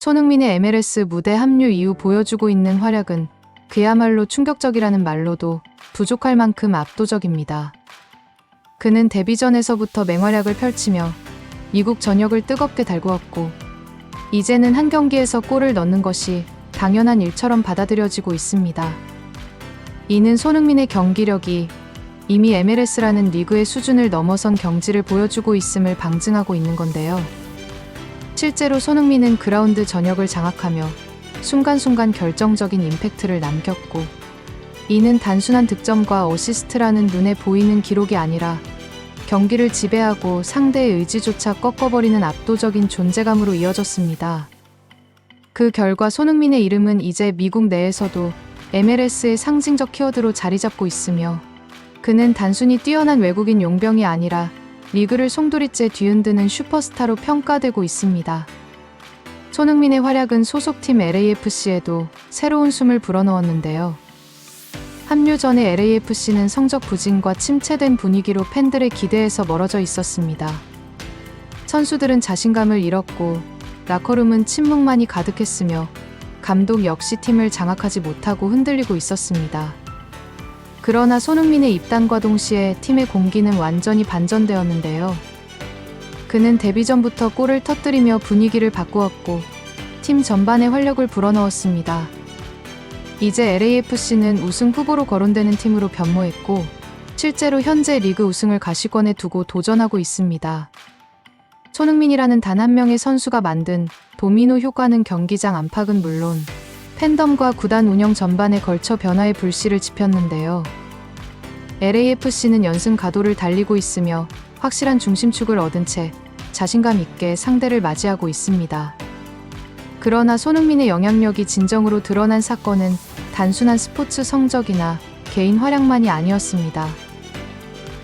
손흥민의 MLS 무대 합류 이후 보여주고 있는 활약은 그야말로 충격적이라는 말로도 부족할 만큼 압도적입니다. 그는 데뷔전에서부터 맹활약을 펼치며 미국 전역을 뜨겁게 달구었고, 이제는 한 경기에서 골을 넣는 것이 당연한 일처럼 받아들여지고 있습니다. 이는 손흥민의 경기력이 이미 MLS라는 리그의 수준을 넘어선 경지를 보여주고 있음을 방증하고 있는 건데요. 실제로 손흥민은 그라운드 전역을 장악하며 순간순간 결정적인 임팩트를 남겼고, 이는 단순한 득점과 어시스트라는 눈에 보이는 기록이 아니라 경기를 지배하고 상대의 의지조차 꺾어버리는 압도적인 존재감으로 이어졌습니다. 그 결과 손흥민의 이름은 이제 미국 내에서도 MLS의 상징적 키워드로 자리 잡고 있으며, 그는 단순히 뛰어난 외국인 용병이 아니라 리그를 송두리째 뒤흔드는 슈퍼스타로 평가되고 있습니다. 손흥민의 활약은 소속팀 LAFC에도 새로운 숨을 불어넣었는데요. 합류 전에 LAFC는 성적 부진과 침체된 분위기로 팬들의 기대에서 멀어져 있었습니다. 선수들은 자신감을 잃었고 라커룸은 침묵만이 가득했으며, 감독 역시 팀을 장악하지 못하고 흔들리고 있었습니다. 그러나 손흥민의 입단과 동시에 팀의 공기는 완전히 반전되었는데요. 그는 데뷔전부터 골을 터뜨리며 분위기를 바꾸었고 팀 전반에 활력을 불어넣었습니다. 이제 LAFC는 우승 후보로 거론되는 팀으로 변모했고, 실제로 현재 리그 우승을 가시권에 두고 도전하고 있습니다. 손흥민이라는 단 한 명의 선수가 만든 도미노 효과는 경기장 안팎은 물론 팬덤과 구단 운영 전반에 걸쳐 변화의 불씨를 지폈는데요. LAFC는 연승 가도를 달리고 있으며 확실한 중심축을 얻은 채 자신감 있게 상대를 맞이하고 있습니다. 그러나 손흥민의 영향력이 진정으로 드러난 사건은 단순한 스포츠 성적이나 개인 활약만이 아니었습니다.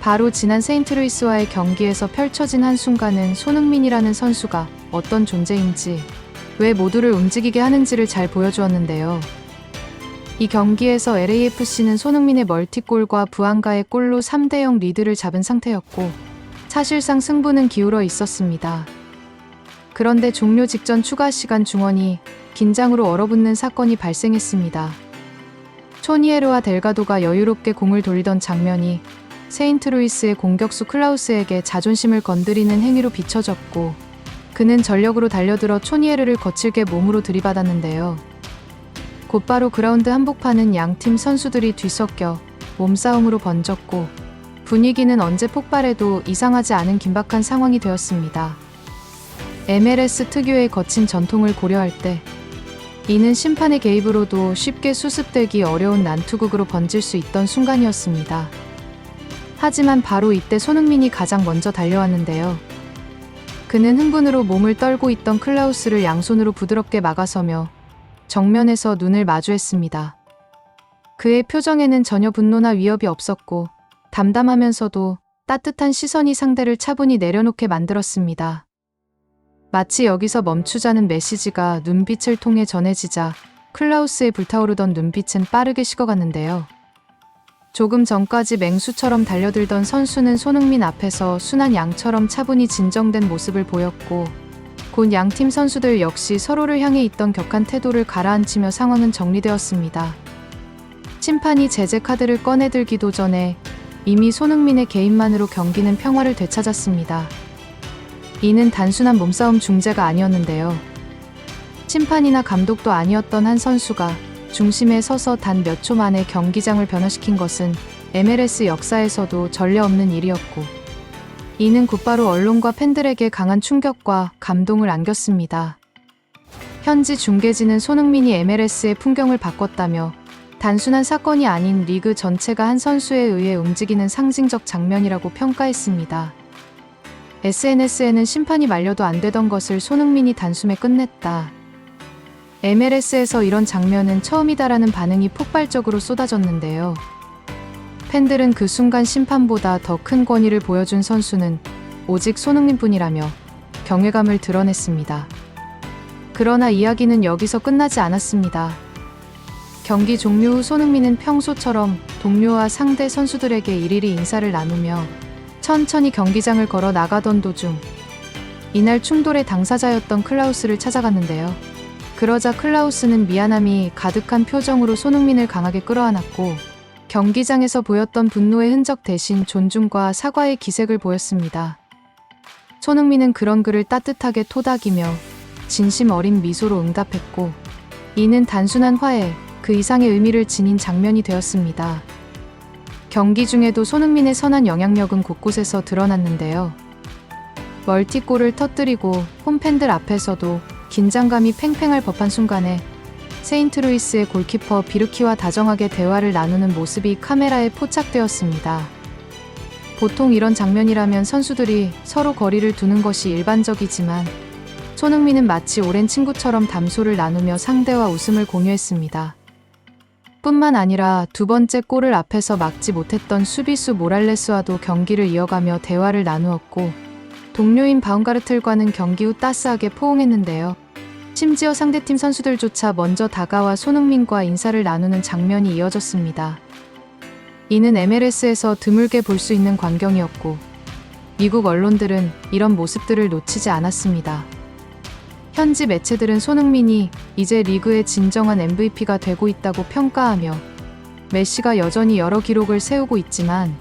바로 지난 세인트루이스와의 경기에서 펼쳐진 한순간은 손흥민이라는 선수가 어떤 존재인지, 왜 모두를 움직이게 하는지를 잘 보여주었는데요. 이 경기에서 LAFC는 손흥민의 멀티골과 부안가의 골로 3대0 리드를 잡은 상태였고, 사실상 승부는 기울어 있었습니다. 그런데 종료 직전 추가 시간 중원이 긴장으로 얼어붙는 사건이 발생했습니다. 초니에르와 델가도가 여유롭게 공을 돌리던 장면이 세인트루이스의 공격수 클라우스에게 자존심을 건드리는 행위로 비춰졌고, 그는 전력으로 달려들어 초니에르를 거칠게 몸으로 들이받았는데요. 곧바로 그라운드 한복판은 양팀 선수들이 뒤섞여 몸싸움으로 번졌고, 분위기는 언제 폭발해도 이상하지 않은 긴박한 상황이 되었습니다. MLS 특유의 거친 전통을 고려할 때 이는 심판의 개입으로도 쉽게 수습되기 어려운 난투극으로 번질 수 있던 순간이었습니다. 하지만 바로 이때 손흥민이 가장 먼저 달려왔는데요. 그는 흥분으로 몸을 떨고 있던 클라우스를 양손으로 부드럽게 막아서며 정면에서 눈을 마주했습니다. 그의 표정에는 전혀 분노나 위협이 없었고, 담담하면서도 따뜻한 시선이 상대를 차분히 내려놓게 만들었습니다. 마치 여기서 멈추자는 메시지가 눈빛을 통해 전해지자 클라우스의 불타오르던 눈빛은 빠르게 식어갔는데요. 조금 전까지 맹수처럼 달려들던 선수는 손흥민 앞에서 순한 양처럼 차분히 진정된 모습을 보였고, 곧 양팀 선수들 역시 서로를 향해 있던 격한 태도를 가라앉히며 상황은 정리되었습니다. 심판이 제재 카드를 꺼내들기도 전에 이미 손흥민의 개인만으로 경기는 평화를 되찾았습니다. 이는 단순한 몸싸움 중재가 아니었는데요. 심판이나 감독도 아니었던 한 선수가 중심에 서서 단 몇 초 만에 경기장을 변화시킨 것은 MLS 역사에서도 전례 없는 일이었고, 이는 곧바로 언론과 팬들에게 강한 충격과 감동을 안겼습니다. 현지 중계진은 손흥민이 MLS의 풍경을 바꿨다며 단순한 사건이 아닌 리그 전체가 한 선수에 의해 움직이는 상징적 장면이라고 평가했습니다. SNS에는 심판이 말려도 안 되던 것을 손흥민이 단숨에 끝냈다. MLS에서 이런 장면은 처음이다라는 반응이 폭발적으로 쏟아졌는데요. 팬들은 그 순간 심판보다 더 큰 권위를 보여준 선수는 오직 손흥민뿐이라며 경외감을 드러냈습니다. 그러나 이야기는 여기서 끝나지 않았습니다. 경기 종료 후 손흥민은 평소처럼 동료와 상대 선수들에게 일일이 인사를 나누며 천천히 경기장을 걸어 나가던 도중 이날 충돌의 당사자였던 클라우스를 찾아갔는데요. 그러자 클라우스는 미안함이 가득한 표정으로 손흥민을 강하게 끌어안았고 경기장에서 보였던 분노의 흔적 대신 존중과 사과의 기색을 보였습니다. 손흥민은 그런 그를 따뜻하게 토닥이며 진심 어린 미소로 응답했고 이는 단순한 화해, 그 이상의 의미를 지닌 장면이 되었습니다. 경기 중에도 손흥민의 선한 영향력은 곳곳에서 드러났는데요. 멀티골을 터뜨리고 홈팬들 앞에서도 긴장감이 팽팽할 법한 순간에 세인트루이스의 골키퍼 비르키와 다정하게 대화를 나누는 모습이 카메라에 포착되었습니다. 보통 이런 장면이라면 선수들이 서로 거리를 두는 것이 일반적이지만 손흥민은 마치 오랜 친구처럼 담소를 나누며 상대와 웃음을 공유했습니다. 뿐만 아니라 두 번째 골을 앞에서 막지 못했던 수비수 모랄레스와도 경기를 이어가며 대화를 나누었고 동료인 바움가르틀과는 경기 후 따스하게 포옹했는데요. 심지어 상대팀 선수들조차 먼저 다가와 손흥민과 인사를 나누는 장면이 이어졌습니다. 이는 MLS에서 드물게 볼 수 있는 광경이었고 미국 언론들은 이런 모습들을 놓치지 않았습니다. 현지 매체들은 손흥민이 이제 리그의 진정한 MVP가 되고 있다고 평가하며 메시가 여전히 여러 기록을 세우고 있지만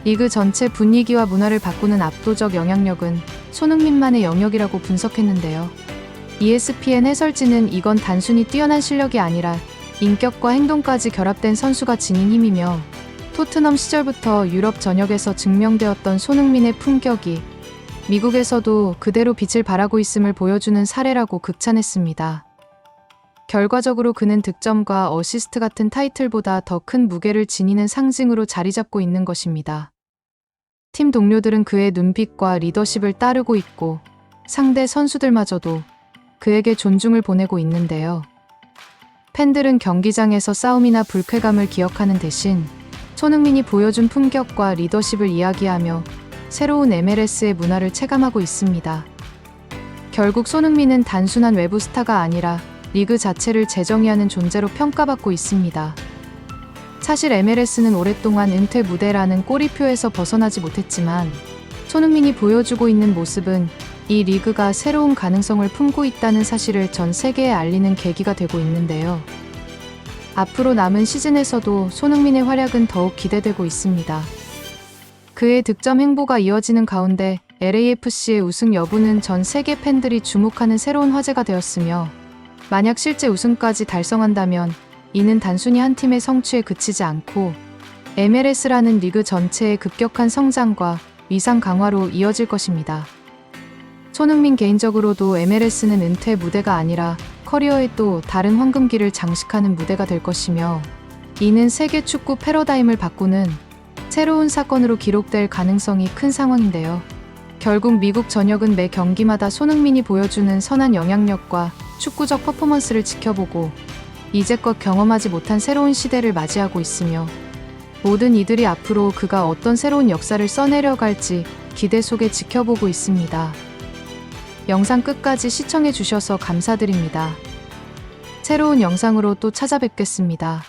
리그 전체 분위기와 문화를 바꾸는 압도적 영향력은 손흥민만의 영역이라고 분석했는데요. ESPN 해설진은 이건 단순히 뛰어난 실력이 아니라 인격과 행동까지 결합된 선수가 지닌 힘이며 토트넘 시절부터 유럽 전역에서 증명되었던 손흥민의 품격이 미국에서도 그대로 빛을 발하고 있음을 보여주는 사례라고 극찬했습니다. 결과적으로 그는 득점과 어시스트 같은 타이틀보다 더 큰 무게를 지니는 상징으로 자리 잡고 있는 것입니다. 팀 동료들은 그의 눈빛과 리더십을 따르고 있고 상대 선수들마저도 그에게 존중을 보내고 있는데요. 팬들은 경기장에서 싸움이나 불쾌감을 기억하는 대신 손흥민이 보여준 품격과 리더십을 이야기하며 새로운 MLS의 문화를 체감하고 있습니다. 결국 손흥민은 단순한 외부 스타가 아니라 리그 자체를 재정의하는 존재로 평가받고 있습니다. 사실 MLS는 오랫동안 은퇴 무대라는 꼬리표에서 벗어나지 못했지만 손흥민이 보여주고 있는 모습은 이 리그가 새로운 가능성을 품고 있다는 사실을 전 세계에 알리는 계기가 되고 있는데요. 앞으로 남은 시즌에서도 손흥민의 활약은 더욱 기대되고 있습니다. 그의 득점 행보가 이어지는 가운데 LAFC의 우승 여부는 전 세계 팬들이 주목하는 새로운 화제가 되었으며 만약 실제 우승까지 달성한다면 이는 단순히 한 팀의 성취에 그치지 않고 MLS라는 리그 전체의 급격한 성장과 위상 강화로 이어질 것입니다. 손흥민 개인적으로도 MLS는 은퇴 무대가 아니라 커리어의 또 다른 황금기를 장식하는 무대가 될 것이며 이는 세계 축구 패러다임을 바꾸는 새로운 사건으로 기록될 가능성이 큰 상황인데요. 결국 미국 전역은 매 경기마다 손흥민이 보여주는 선한 영향력과 축구적 퍼포먼스를 지켜보고 이제껏 경험하지 못한 새로운 시대를 맞이하고 있으며 모든 이들이 앞으로 그가 어떤 새로운 역사를 써내려갈지 기대 속에 지켜보고 있습니다. 영상 끝까지 시청해 주셔서 감사드립니다. 새로운 영상으로 또 찾아뵙겠습니다.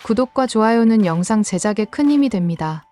구독과 좋아요는 영상 제작에 큰 힘이 됩니다.